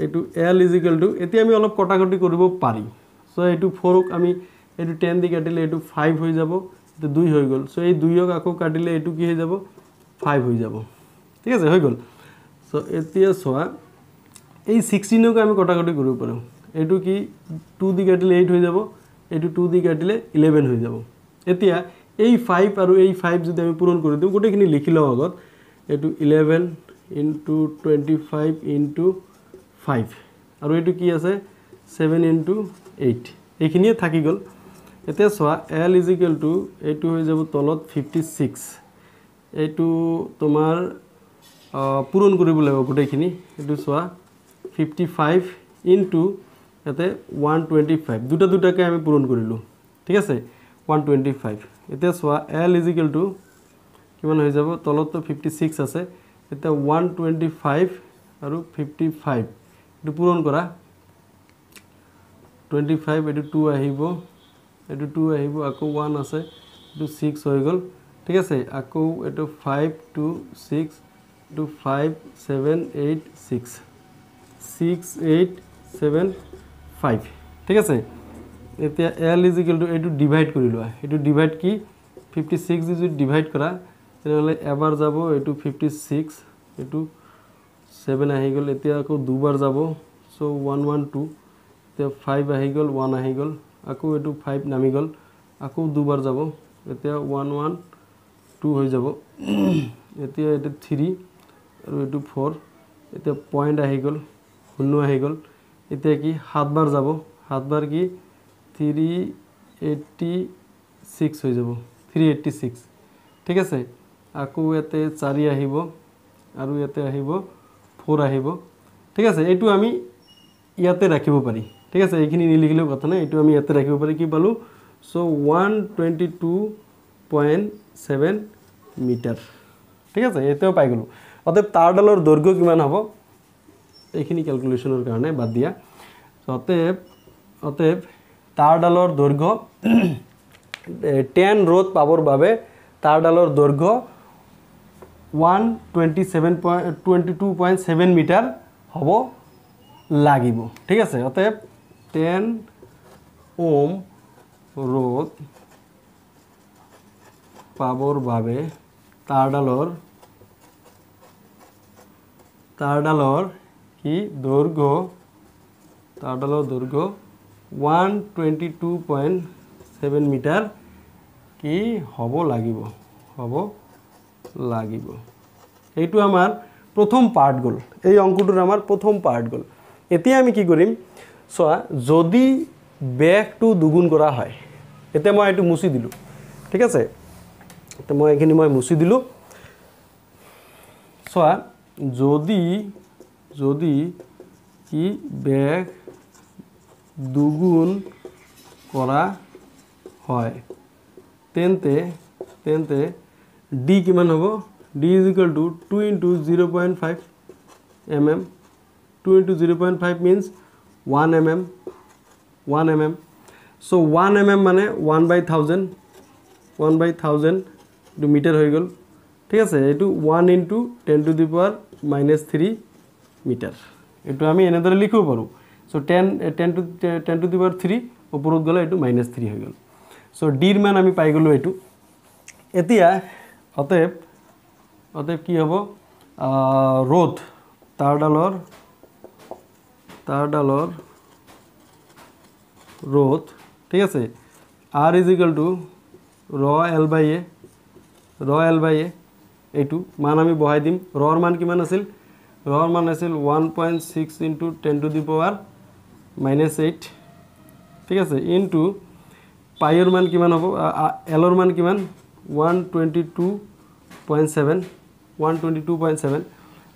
এটো L is equal to এতিয়া আমি অলপ কটাকটি কৰিব পাৰি সো এটো 4 ক আমি এটো 10 দি কাটিলে এটো 5 হৈ যাব এটো 2 হৈ গল সো এই 2 ক আকৌ কাটিলে এটো কি হৈ যাব 5 হৈ যাব ঠিক আছে হৈ গল সো এতিয়া সোয়া এই 16 ক আমি কটাকটি কৰিব পাৰো এটো কি 2 দি কাটিলে 8 হৈ যাব এটো 2 দি কাটিলে 11 হৈ যাব এতিয়া এই 5 আৰু এই 5 যদি আমি পূৰণ কৰি দিও গোটেখিনি লিখি লও আগত এটো 11 into 25 into 5 আৰু এটো কি আছে 7 into 8 এইখিনিয়ে থাকি গল এতিয়া সোয়া L is equal to এটো হৈ যাব তলত 56 এটো তোমাৰ পূৰণ কৰিব লাগিব গোটেখিনি এটো সোয়া 55 into এতে 125 দুটাকে আমি পূৰণ কৰিলো ঠিক আছে 125 এতিয়া সোয়া L is equal to কিমান হৈ যাব তলত তো 56 আছে এটা 125 আৰু 55 এটো পূৰণ কৰা 25 এটো 2 আহিব এটো 2 আহিব আকৌ 1 আছে এটো 6 হৈ গল ঠিক আছে আকৌ এটো 5 2 6 এটো 5 7 8 6 6 8 7 5 ঠিক আছে এতিয়া L is equal to এটো ডিভাইড কৰি লোৱা এটো ডিভাইড কি 56 যদি ডিভাইড কৰা তেনহলে এবাৰ যাব এটো 56 এটো 7 আহি গল এতিয়া আকৌ দুবাৰ যাব সো 112 এতিয়া 5 আহি গল 1 আহি গল আকৌ এটো 5 নামি গল আকৌ দুবাৰ যাব এতিয়া 112 হৈ যাব এতিয়া এটো 3 আৰু এটো 4 এতিয়া পয়েন্ট আহি গল শূন্য আহি গল এতিয়া কি 7 বাৰ যাব 7 বাৰ কি 386 হৈ যাব 386 ঠিক আছে আকৌ এতে 4 আহিব আৰু ইয়াতে আহিব 4 আহিব ঠিক আছে এটো আমি ইয়াতে ৰাখিব পাৰি ঠিক আছে এইখিনি নিলিখিলেও কথা নাই এটো আমি ইয়াতে ৰাখিব পাৰি কি পালো সো 122.7 মিটাৰ ঠিক আছে এতেও পাই গলো অতএব তাৰডালৰ দৈৰ্ঘ্য কিমান হ'ব এইখিনি ক্যালকুলেশনৰ কাৰণে বাদ দিয়া অতএব তাৰডালৰ দৈৰ্ঘ্য 10 ৰোধ পাবৰ বাবে তাৰডালৰ দৈৰ্ঘ্য 122.7 মিটাৰ হ'ব লাগিব ঠিক আছে অতএব 10 ওম ৰোধ পাবৰ বাবে তাৰডালৰ কি দৈৰ্ঘ্য 122.7 মিটাৰ কি হ'ব লাগিব এইটো আমাৰ প্ৰথম পাৰ্ট গল এই অঙ্কটোৰ আমাৰ প্ৰথম পাৰ্ট গল এতিয়া আমি কি কৰিম সোয়া যদি বেগটো দুগুণ কৰা হয় এতিয়া মই এটো মুছি দিলো ঠিক আছে তো মই এখিনি মই মুছি দিলো সোয়া যদি কি বেগ দুগুণ কৰা হয় তেন্তে d কিমান হ'ব d is equal to 2 into 0.5 mm 2 into 0.5 means 1 mm so 1 mm মানে 1/1000 to মিটাৰ হৈ গল ঠিক আছে এটো 1 into 10 to the power -3 metre এটো আমি এনেদৰে লিখিব পাৰো so 10 to the power 3 ওপৰত গলে এটো -3 হৈ গল so d ৰ মান আমি পাই গলো এটো এতিয়া অতএব কি হ'ব রোধ তাৰডালৰ ৰোধ ঠিক আছে R ইজ ইকুয়াল টু ৰ এল বাই এ এইটো মান আমি বহাই দিম ৰৰ মান কিমান আছিল ৰৰ মান আছিল 1.6 ইনটু 10 টু দি পাৱাৰ -8 ঠিক আছে ইনটু পাইৰ মান কিমান হ'ব এলৰ মান কিমান 122.7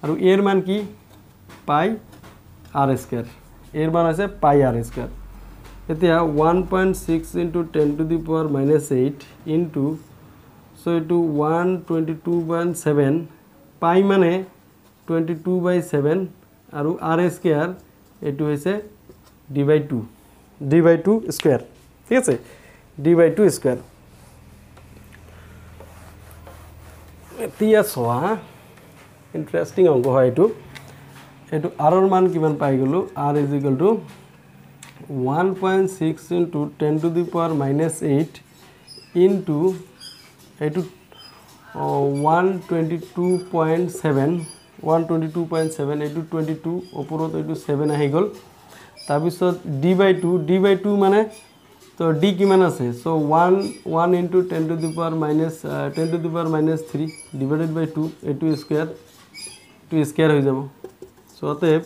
আৰু এৰ মান কি পাই r স্কয়াৰ এৰ মান আছে পাই r স্কয়াৰ এতিয়া 1.6 into 10 to the power -8 into so এটো 122.7 পাই মানে 22/7 আৰু r স্কয়াৰ এটো হৈছে d/2 স্কয়াৰ ঠিক আছে d/2 স্কয়াৰ এতিয়া সোয়া ইন্টারেস্টিং অঙ্ক হয় এটো r এর মান কিমান পাই গলো r is equal to 1.6 into 10 to the power -8 into এটো 122.7 এটো 22 ওপৰত এটো 7 আহি গল তাৰ পিছত d/2 মানে তো d কিমান আছে so 1 into 10 to the power -3 divided by 2 এটো স্কয়ার হৈ যাব সো অতএব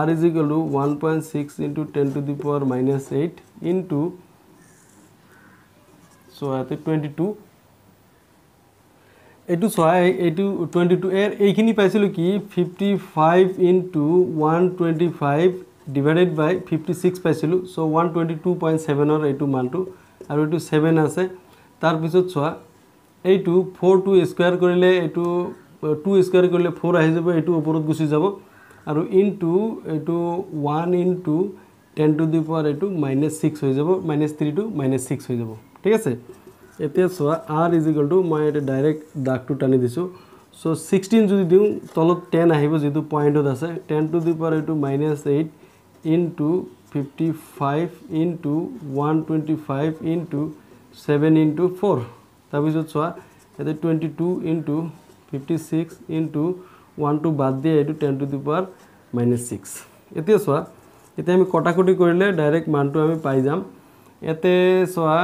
r is equal to 1.6 into 10 to the power -8 into so এতে 22 এটো সহায় এটো 22 এর এইখিনি পাইছিল কি 55 ইনটু 125 divided by 56 পাইছিলো সো 122.7 এর এইটো মানটো আৰু এইটো 7 আছে তাৰ পিছত সোয়া এইটো 4 টু স্কয়াৰ কৰিলে এইটো 2 স্কয়াৰ কৰিলে 4 আহি যাব এইটো ওপৰত গুছি যাব আৰু ইনটু এইটো 1 ইনটু 10 টু দি পাওয়ার এইটো -6 হৈ যাব -3 টু -6 হৈ যাব ঠিক আছে এতিয়া সোয়া r ইজ ইকুয়াল টু মই এটা ডাইরেক্ট দাগটো টানি দিছো সো 16 যদি দিউ তলত 10 আহিব যেটো পয়েন্টত আছে 10 টু দি পাওয়ার এইটো -8 into 55 into 125 into 7 into 4 তাৰপিছত সোয়া এতে 22 into 56 into 1 to বাদ দিয়ে এটো 10 to the power -6 এতিয়া সোয়া এতিয়া আমি কটাকটি কৰিলে ডাইরেক্ট মানটো আমি পাই যাম এতে সোয়া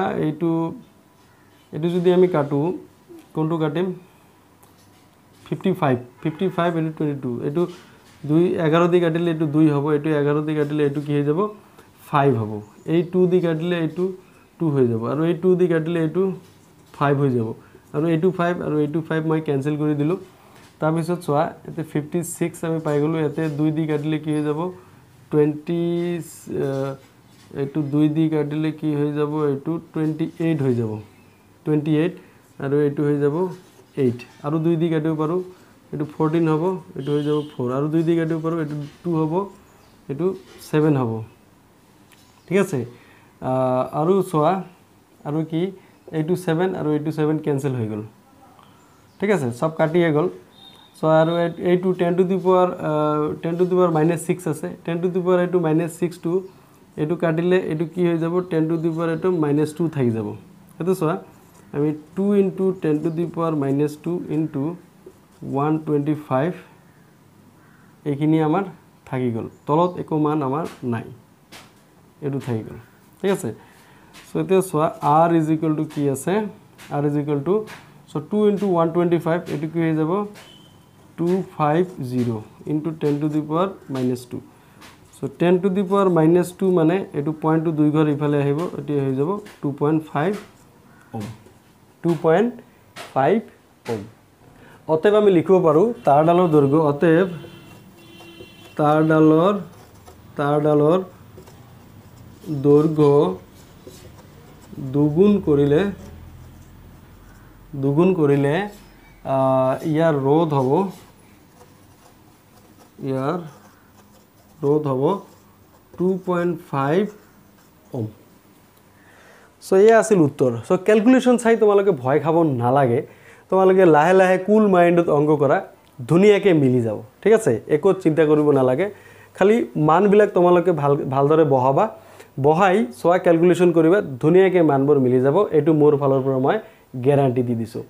এইটো যদি আমি কাটো কোনটো কাটিম 55 into 22 এটো 2 11 দি কাটিলে এটো 2 হ'ব এটো 11 দি কাটিলে এটো কি হৈ যাব 5 হ'ব এই 2 দি কাটিলে এটো 2 হৈ যাব আৰু এই 2 দি কাটিলে এটো 5 হৈ যাব আৰু এটো 5 আৰু এটো 5 মই ক্যান্সেল কৰি দিলো তাৰ পিছত সোয়া এতে 56 আমি পাই গলো এতে 2 দি কাটিলে কি হৈ যাব 20 এটো 2 দি কাটিলে কি হৈ যাব এটো 28 হৈ যাব 28 আৰু এটো হৈ যাব 8 আৰু 2 দি কাটিব পাৰো এটো 14 হ'ব এটো হৈ যাব 4 আৰু 2 দি কাটিব পাৰো এটো 2 হ'ব এটো 7 হ'ব ঠিক আছে আৰু সোয়া আৰু কি এটো 7 আৰু এটো 7 ক্যান্সেল হৈ গল ঠিক আছে সব কাটিয়ে গল সো আৰু এটো 10 টু দি পাওয়ার -6 আছে 10 টু দি পাওয়ার এটো -6 টু এটো কাটিলে এটো কি হৈ যাব 10 টু দি পাওয়ার এটো -2 থাকি যাব এটো সোয়া আমি 2 into 10 to the power -2 into 125 এইখিনি আমার থাকি গল তলত একো মান আমার নাই এটো থাকি গল ঠিক আছে সো এতে সোয়া r is equal to কি আছে r is equal to so 2 into 125 এটো কি হয়ে যাব 250 into 10 to the power -2 so 10 to the power -2 মানে এটো পয়েন্ট টু 2 ঘর ইফালে আহিব এটি হয়ে যাব 2.5 ওহম 2.5 ওহম অতএব আমি লিখিব পাৰো তাৰডালৰ দৈৰ্ঘ্য অতএব তাৰডালৰ দৈৰ্ঘ্য দুগুণ কৰিলে ইয়াৰ ৰোধ হ'ব 2.5 ওহম সো এই আছিল উত্তৰ সো ক্যালকুলেশন চাই তোমালোকে ভয় খাব নালাগে তোমালোকে লাহে লাহে কুল মাইন্ডত অঙ্ক কৰা ধুনিয়াকে মিলি যাব ঠিক আছে একো চিন্তা কৰিব নালাগে খালি মানবিলাক তোমালোকে ভালদৰে বহাই সোয়া ক্যালকুলেশন কৰিবা ধুনিয়াকে মানবোৰ মিলি যাব এটো মোৰ ফালৰ পৰা মই গ্যাৰান্টি দি দিছো